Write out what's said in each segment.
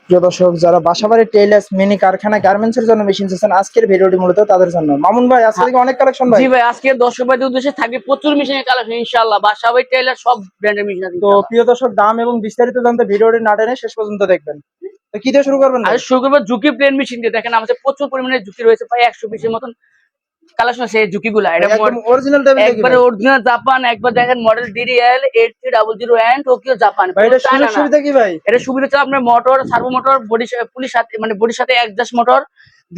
প্রিয় দর্শক, যারা বাসাবাড়ি টেইলার্স মিনি কারখানা গার্মেন্টস এর জন্য মেশিন চাচ্ছেন, আজকের ভিডিওটি মূলত তাদের জন্য। মামুন ভাই, আজকে হ্যাঁ, থেকে অনেক কালেকশন ভাই। জি ভাই, আজকে দর্শক ভাইদের উদ্দেশ্যে থাকবে প্রচুর মেশিনের কালেকশন ইনশাআল্লাহ। বাসাবাড়ি টেইলার সব ব্র্যান্ডের মেশিন আছে তো ইনশাআল্লাহ। প্রিয় দর্শক, দাম এবং বিস্তারিত জানতে ভিডিওটি না টেনে শেষ পর্যন্ত দেখবেন। তো কি দিয়ে শুরু করবেন আর ভাই? শুরু করবো ঝুঁকি প্লেন মেশিন দিয়ে। দেখেন আমাদের প্রচুর পরিমাণে ঝুঁকি রয়েছে, প্রায় 120 এর মতন কালেকশন আছে এই ঝুঁকিগুলা। ভাই এটা একদম অরিজিনাল টাইপের দেখি একবারে ভাই। Original Japan. একবার দেখেন model DDL 8300 and Tokyo Japan, ভাই কোনো এটা সুযোগ চায়না না। সুবিধা কি ভাই? এটা সুবিধা হচ্ছে আপনার মোটর, সার্ভো মোটর, পুলিশ সাথে মানে বডির সাথে অ্যাডজাস্ট মোটর,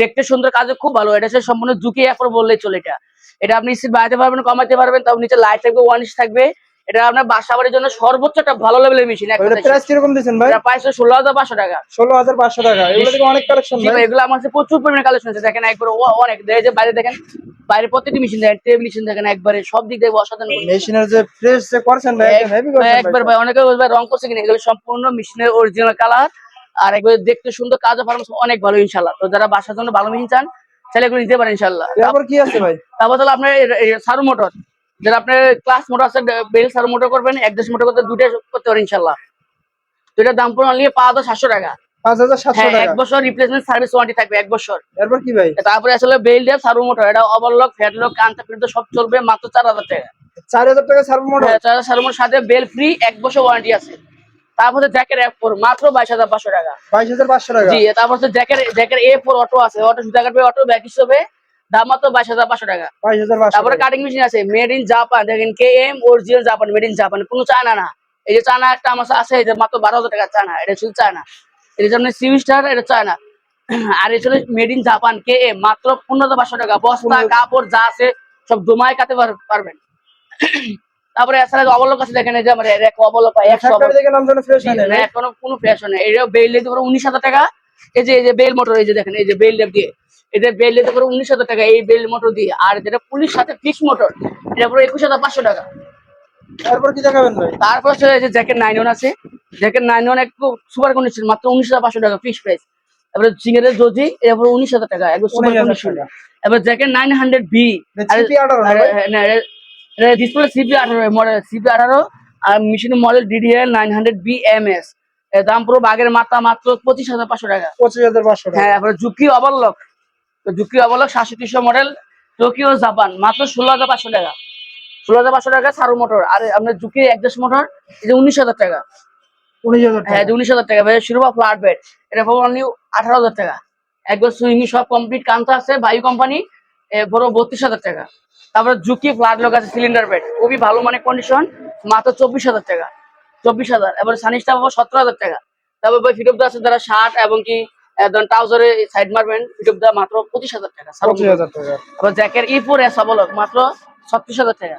দেখতে সুন্দর, কাজে খুব ভালো। এটা হচ্ছে সম্পূর্ণ ঝুঁকি একবার বললেই চলে। এটা আপনি স্পিড বাড়াতে পারবেন, কমাতে পারবেন, তাও নিচে লাইট থাকবে, 1 ইঞ্চ থাকবে। এটা আপনার বাসা বাড়ির জন্য সর্বোচ্চ একটা ভালো লেভেলের মেশিন। এক ভাই এটা কথায় প্রাইস কিরকম দিচ্ছেন ভাই? এটা প্রাইস 16,500 টাকা। 16,500 টাকা। এগুলো থেকে অনেক কালেকশন জি ভাই। ভাই, এগুলো আমার কাছে প্রচুর পরিমাণে কালেকশন আছে। দেখেন একবার অনেক, এই যে বাইরে দেখেন, বাইরে প্রত্যেকটি মেশিন দেখেন, টেবিল মেশিন দেখেন, একবারে সব দিক দিয়ে অসাধারণ condition। মেশিনের যে প্রেস যে করছেন ভাই, একদম হেভি করছেন ভাই একবার সব। ভাই, অনেকে বলবে রং করছে কিনা, এগুলো সম্পূর্ণ মেশিনের অরিজিনাল কালার। আর একবার দেখতে সুন্দর, কাজও পারফরম্যান্স অনেক ভালো ইনশাআল্লাহ। তো যারা বাসার জন্য ভালো মেশিন চান, তাহলে এগুলো নিতে পারেন ইনশাআল্লাহ। তারপর কি আছে ভাই? তারপর তাহলে আপনার সারু মোটর, যারা আপনার ক্লাস মোটর আছে, বেল সারু মোটর করবেন, একজাস্ট মোটর করতে, দুটো করতে পারেন ইনশাআল্লাহ। তো এটার দাম পড়ে অনলি 5,700 টাকা। 5,700 হ্যাঁ, টাকা। 1 বছর রিপ্লেসমেন্ট সার্ভিস ওয়ারেন্টি থাকবে, 1 বছর। এরপর কি ভাই? তারপরে আসলে বেল ডেপ সারু মোটর, এটা ওভারলক, ফেডলক, কান্তা ফিল্ড সব চলবে মাত্র 4,000 টাকা। 4,000 টাকা সার্ভো মোটর। হ্যাঁ, 4,000 সারু মোটর, সাথে বেল ফ্রি, 1 বছর ওয়ারেন্টি আছে। তারপরে জ্যাকের F4 মাত্র 22,500 টাকা। 22,500 টাকা। জি, তারপর হচ্ছে জ্যাকের A4 অটো আছে, অটো সুতা কাটবে, অটো ব্যাক হিসেবে, দাম মাত্র 22,500 টাকা। 22,500 তারপরে টাকা। কাটিং মেশিন আছে মেড ইন জাপান, দেখেন KM original Japan, made in Japan, কোনো চায়না না। এই যে চায়না একটা আমার আছে, এই যে মাত্র 12,000 টাকা চায়না, এটা শুধু চায়না। এটা যেমন সিভি স্টার, এটা চায়না। আর এটা মেড ইন জাপান KM মাত্র 15,500 টাকা। বস্তা কাপড় যা আছে সব জমায় কাটতে পারবেন। তারপরে এছাড়া অবলোক আছে, দেখেন এই যে আমার এক অবলোক 100 ফ্যাক্টরি থেকে নাম জানো ফ্রেশ জি, হয় না না, ভাই? এখনো কোনো ফ্যাশন নেই। এটা বেল দিতে পারো 19,000 টাকা। এই যে বেল মোটর, এই যে দেখেন, এই যে বেল লেপ দিয়ে, এদের বেল দিতে পারো 19,000 টাকা এই বেল মোটর দিয়ে। আর যেটা পুলিশ সাথে ফিক্স মোটর, এটা পুরো 21,500 টাকা। তারপর কি দেখাবেন ভাই? তারপর হচ্ছে এই যে জ্যাকেট 91 আছে, জ্যাকেট 91 একটু সুপার কন্ডিশন, মাত্র 19,500 টাকা ফিক্স প্রাইস। তারপরে জিঙ্গের জজি, এটা পুরো 19,000 টাকা, একবার সুপার 19,000 কন্ডিশন। টাকা। এবার জ্যাকেট 900B, আর সিপি 18 না ভাই? Display CP18 model, CP18। আর মেশিনের মডেল DDL 900B MS। এর দাম পুরো বাগের মাত্রা মাত্র 25,500 টাকা। 25,500 টাকা। হ্যাঁ, তারপরে ঝুঁকি ওভারলক, তো ঝুঁকি ওভারলক 6700 মডেল, টোকিও জাপান, মাত্র 16,500 টাকা। 16,500 টাকা সারু মোটর। আর আপনার ঝুঁকি অ্যাডজাস্ট মোটর, এই যে 19,000 টাকা। 19,000 হ্যাঁ, টাকা। যে 19,000 টাকা ভাই। শিরোপা ফ্ল্যাট বেড, এটা পাবো অনলি 18,000 টাকা। একবার সুইমি সব কমপ্লিট কান্তা আছে, বায়ু কোম্পানি, বড় 32,000 টাকা। তারপরে ঝুঁকি ফ্ল্যাট লক আছে, সিলিন্ডার বেড, খুবই ভালো মানে কন্ডিশন, মাত্র 24,000 টাকা। 24,000। এবার সানিসটা পাবো 17,000 টাকা। তারপর ভাই ফিটপ দা আছে, যারা শার্ট এবং কি ধরেন ট্রাউজারে সাইড মারবেন, ফিটপ দা মাত্র 25,000 টাকা। 25,000 টাকা। আবার জ্যাকের E4S অবলক মাত্র 36,000 টাকা।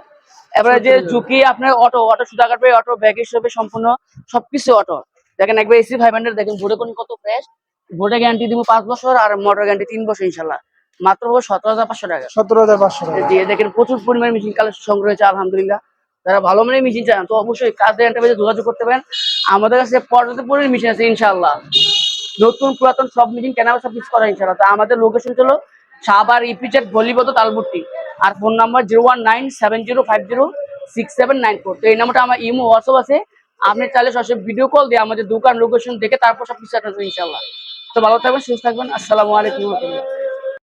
এবারে যে 36,000 ঝুঁকি আপনার অটো, অটো সুতা কাটবে, অটো ব্যাগ হিসেবে সম্পূর্ণ সবকিছু অটো। দেখেন একবার AC 500 দেখেন, ভোটে কোন কত ফ্রেশ। ভোটে গ্যারান্টি দিব 5 বছর, আর মোটর গ্যারান্টি 3 বছর ইনশাল্লাহ। মাত্র 17,500 টাকা। 17,500 টাকা। জি, দেখেন প্রচুর পরিমাণে মেশিন কালেকশন সংগ্রহ হয়েছে আলহামদুলিল্লাহ। যারা ভালো মানের মেশিন চান, তো অবশ্যই কাজে এন্টারপ্রাইজে যোগাযোগ করতে পারেন। আমাদের কাছে পর্যাপ্ত পরিমাণে মেশিন আছে ইনশাআল্লাহ। নতুন পুরাতন সব মেশিন কেনা বেচা ফিক্স করা ইনশাআল্লাহ। তো আমাদের লোকেশন হলো সাভার ইপিজেড গলিবদ তালবট্টি। আর ফোন নাম্বার 01970506794। তো এই নাম্বারটা আমার ইমো হোয়াটসঅ্যাপ আছে। আপনি চাইলে সরাসরি ভিডিও কল দিয়ে আমাদের দোকান লোকেশন দেখে তারপর সব কিছু ইনশাআল্লাহ। তো ভালো থাকবেন, সুস্থ থাকবেন। আসসালামু আলাইকুম।